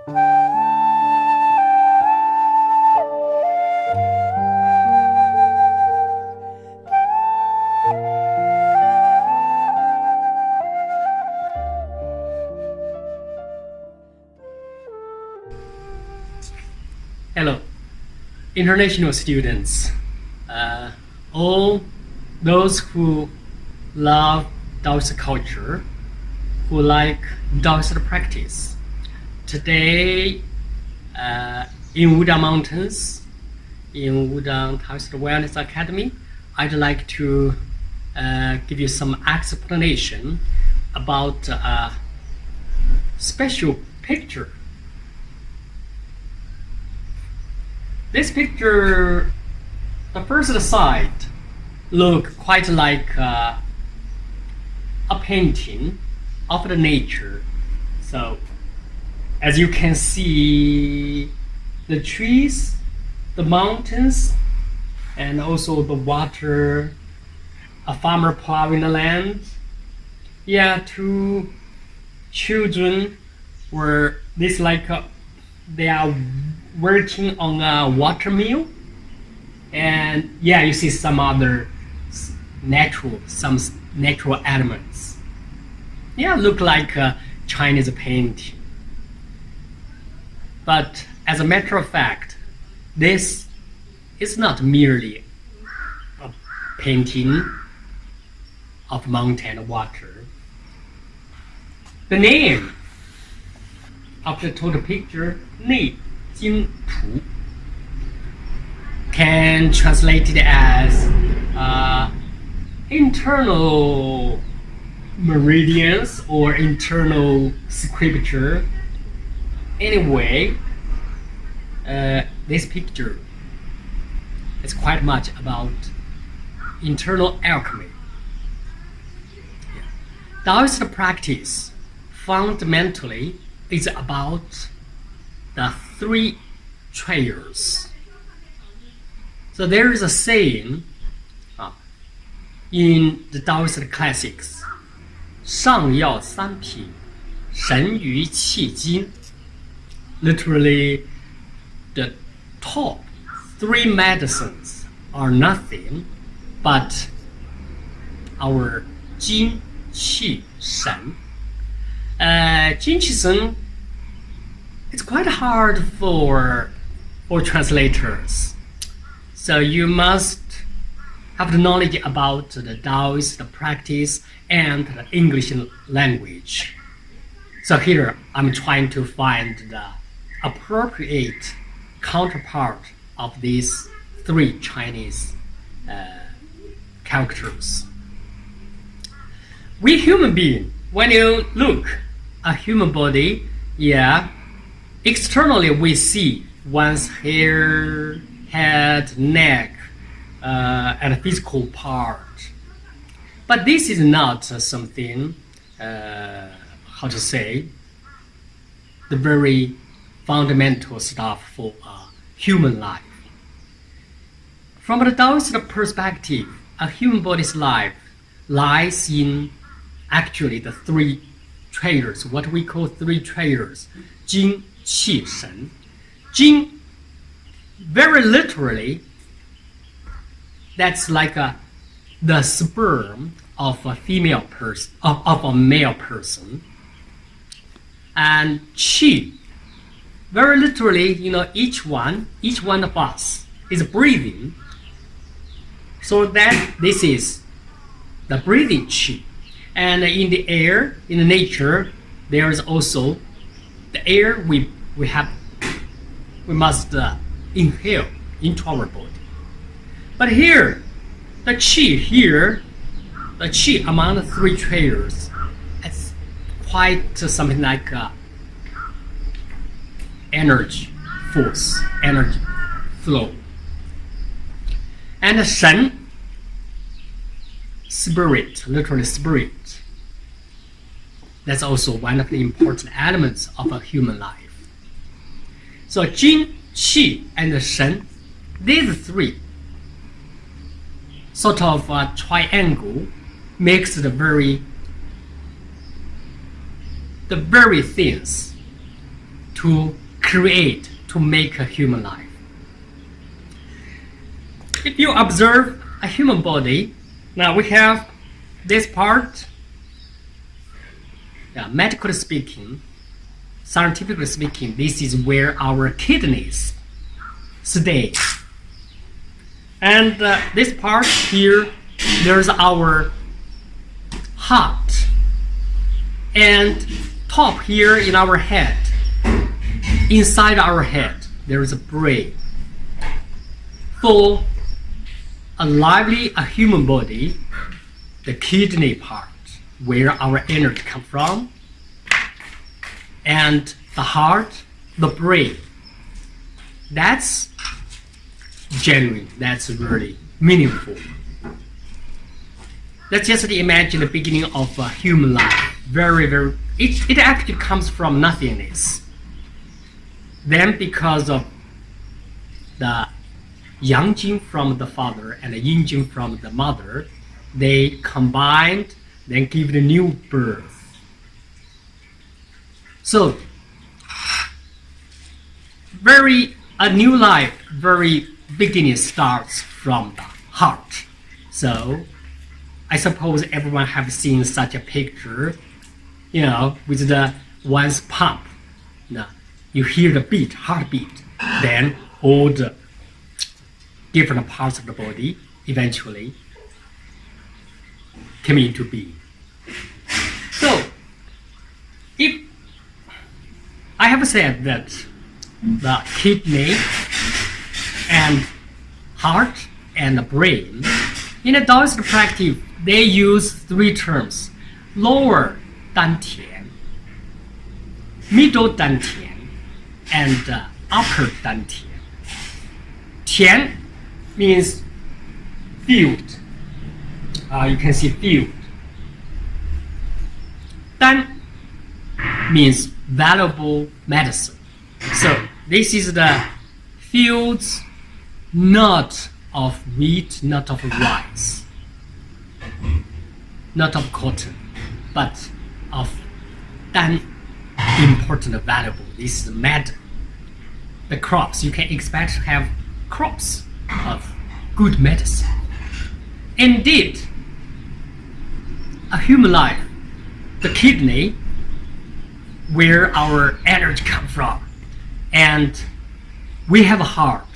Hello, international students, all those who love Taoist culture, who like Taoist practice. Today, in Wudang Mountains, in Wudang Taoist Wellness Academy, I'd like to give you some explanation about a special picture. This picture, the first side, look quite like a painting of the nature. So, as you can see, the trees, the mountains, and also the water, a farmer plowing the land. Yeah, two children were this like they are working on a water mill, and yeah, you see some other natural elements. Yeah, look like a Chinese painting. But as a matter of fact, this is not merely a painting of mountain and water. The name of the total picture, 内经图, can translate it as internal meridians or internal scripture. Anyway, this picture is quite much about internal alchemy. Taoist practice fundamentally is about the three treasures. So there is a saying in the Taoist classics, 上药三品，神于气经. Literally, the top three medicines are nothing but our 精气神. 精气神, it's quite hard for translators. So you must have the knowledge about the Taoist practice and the English language. So here I'm trying to find the appropriate counterpart of these three Chinese characters. We human beings, when you look a human body, yeah, externally we see one's hair, head, neck, and a physical part. But this is not something, how to say, the very fundamental stuff for human life. From the Taoist perspective, a human body's life lies in actually the three treasures, what we call three treasures, 精, qi, shen. 精, very literally, that's like the sperm of a female person, of a male person. And qi, very literally, each one of us is breathing. So that this is the breathing qi. And in the air, in the nature, there is also the air we must inhale into our body. But here, the qi among the three treasures, it's quite something like energy force, energy flow. And the shen, spirit, literally spirit. That's also one of the important elements of a human life. So Jin, Qi, and Shen, these three sort of a triangle makes the very things to to create, to make a human life. If you observe a human body, now we have this part, medically speaking, scientifically speaking, this is where our kidneys stay. And this part here, there's our heart. And top here in our head, inside our head, there is a brain. For a lively, a human body, the kidney part, where our energy comes from, and the heart, the brain, that's genuine, that's really meaningful. Let's just imagine the beginning of a human life. It actually comes from nothingness. Then because of the yang gene from the father and the yin gene from the mother, they combined, then give the new birth. So, a new life, very beginning starts from the heart. So, I suppose everyone have seen such a picture, with the one's pump. You hear the beat, heartbeat, then all the different parts of the body eventually come into being. So, if I have said that the kidney and heart and the brain, in a Taoist practice, they use three terms: lower dantian, middle dantian, and upper dantian. Tian means field. You can see field. Dan means valuable medicine. So this is the fields, not of wheat, not of rice, not of cotton, but of Dan, important, valuable. This is medicine. The crops, you can expect to have crops of good medicine. Indeed, a human life, the kidney, where our energy comes from, and we have a heart,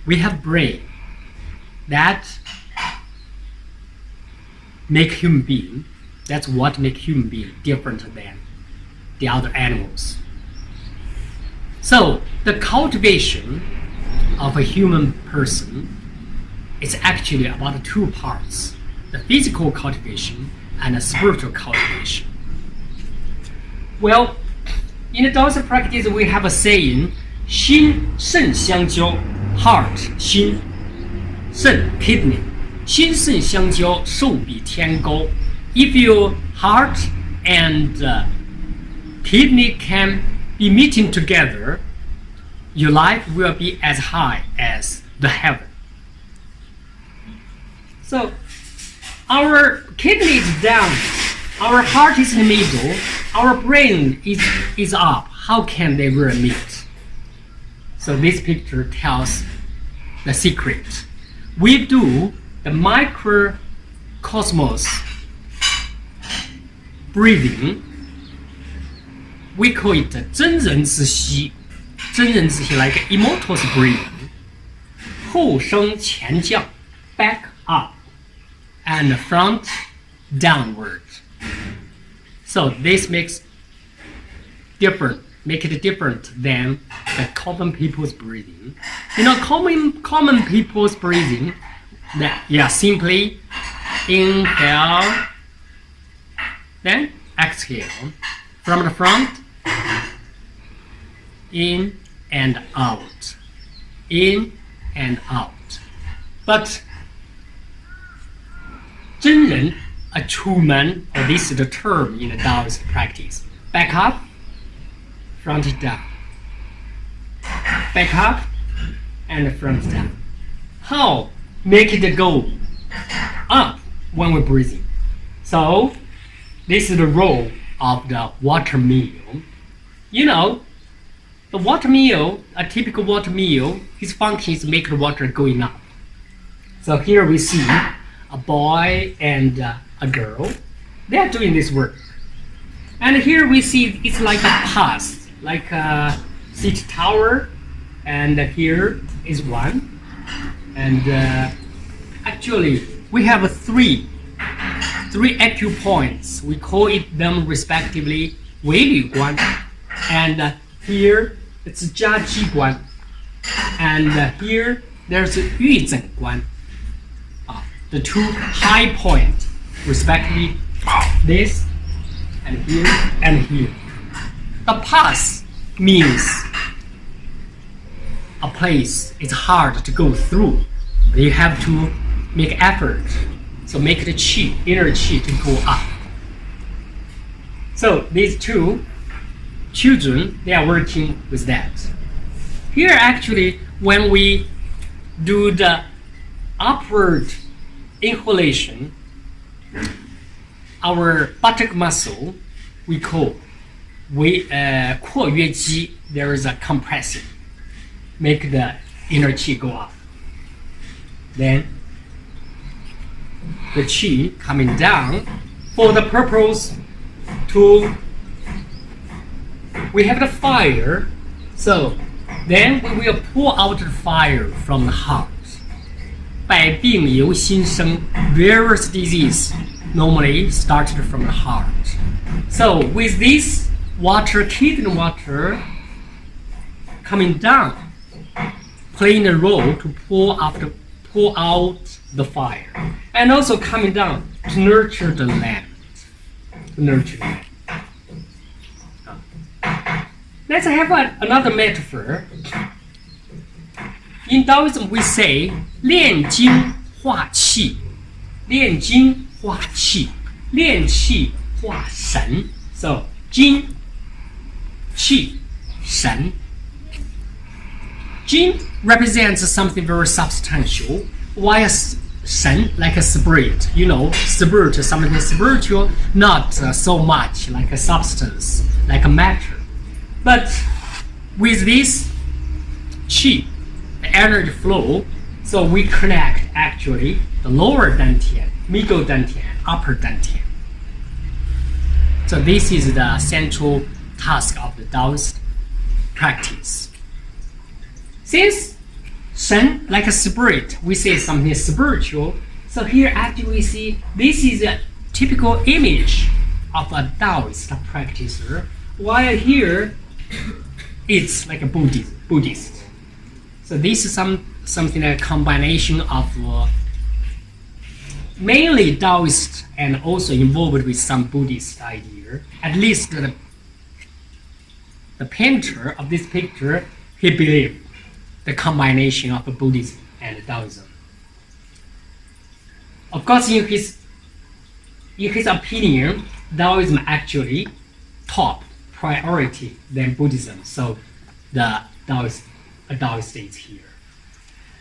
we have brain, that make human being. That's what makes human being different than the other animals. So the cultivation of a human person is actually about two parts: the physical cultivation and the spiritual cultivation. Well, in the Taoist practice, we have a saying: 心肾相交, heart, 心, 肾, kidney, 心肾相交, 寿比天高. If your heart and kidney can be meeting together, your life will be as high as the heaven. So, our kidney is down, our heart is in the middle, our brain is up. How can they really meet? So this picture tells the secret. We do the microcosmos breathing. We call it 真人之息. 真人之息 like immortals breathing. 后升前降 back up and front downward. So this makes it different than the common people's breathing. Common people's breathing, simply inhale, then exhale from the front, in and out, in and out. But 真人, a true man, or this is the term in the Taoist practice. Back up, front down. Back up and front down. How make it go up when we're breathing? So this is the role of the watermelon. The water meal, a typical water meal, his function is make the water going up. So here we see a boy and a girl. They are doing this work. And here we see it's like a path, like a seat tower. And here is one. And actually, we have three acupoints. We call it them respectively 维旅观 and here it's 家居观 and here there's 玉枕观 the two high point respectively this and here and here. The path means a place it's hard to go through. You have to make effort. So make the qi, inner qi to go up. So these two children, they are working with that. Here actually, when we do the upward inhalation, our buttock muscle, we call 括约肌, there is a compressing, make the inner qi go up. Then the qi coming down for the purpose to we have the fire, so then we will pour out the fire from the heart. 百病由心生, various disease normally started from the heart. So with this water, kidney water coming down, playing a role to pour out the fire, and also coming down to nurture the land. Let's have another metaphor. In Taoism, we say 炼精化气, 炼精化气, 炼气化神. So 精, 气, 神. Jin represents something very substantial, while Shen like a spirit. You know, spirit is something spiritual, not so much like a substance, like a matter. But with this qi, the energy flow, so we connect actually the lower dantian, middle dantian, upper dantian. So this is the central task of the Taoist practice. Since Shen, like a spirit, we say something spiritual. So here actually we see this is a typical image of a Taoist practitioner, while here it's like a Buddhist. So this is something like a combination of mainly Taoist and also involved with some Buddhist idea. At least the painter of this picture, he believed the combination of Buddhism and Taoism. Of course, in his opinion, Taoism actually top priority than Buddhism. So the Taoist is here,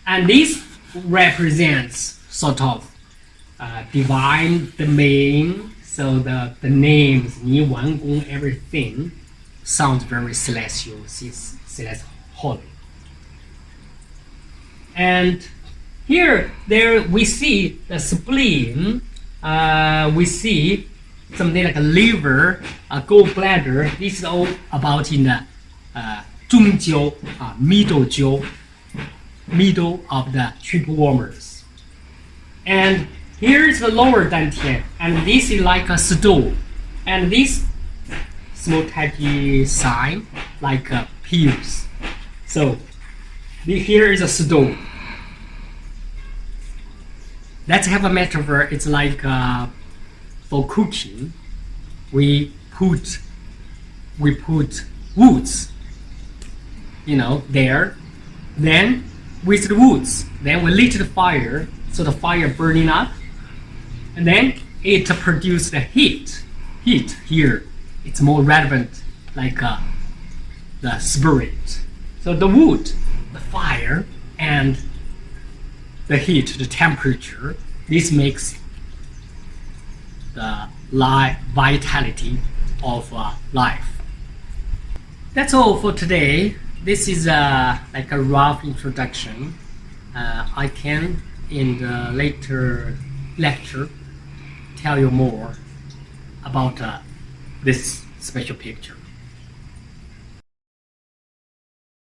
and this represents sort of divine domain. So the names Ni, Wan, Gong, everything sounds very celestial, holy. And here, there we see the spleen. We see something like a liver, a gallbladder. This is all about in the 中焦, middle jiao, middle of the triple warmers. And here is the lower dantian, and this is like a stool. And this small tiny sign like pills. So here is a stool. Let's have a metaphor. It's like for cooking, we put woods, there. Then with the woods, then we lit the fire, so the fire burning up, and then it produced the heat. Heat here, it's more relevant, like the spirit. So the wood, the fire, and the heat, the temperature, this makes the vitality of life. That's all for today. this is like a rough introduction. I can in the later lecture tell you more about this special picture.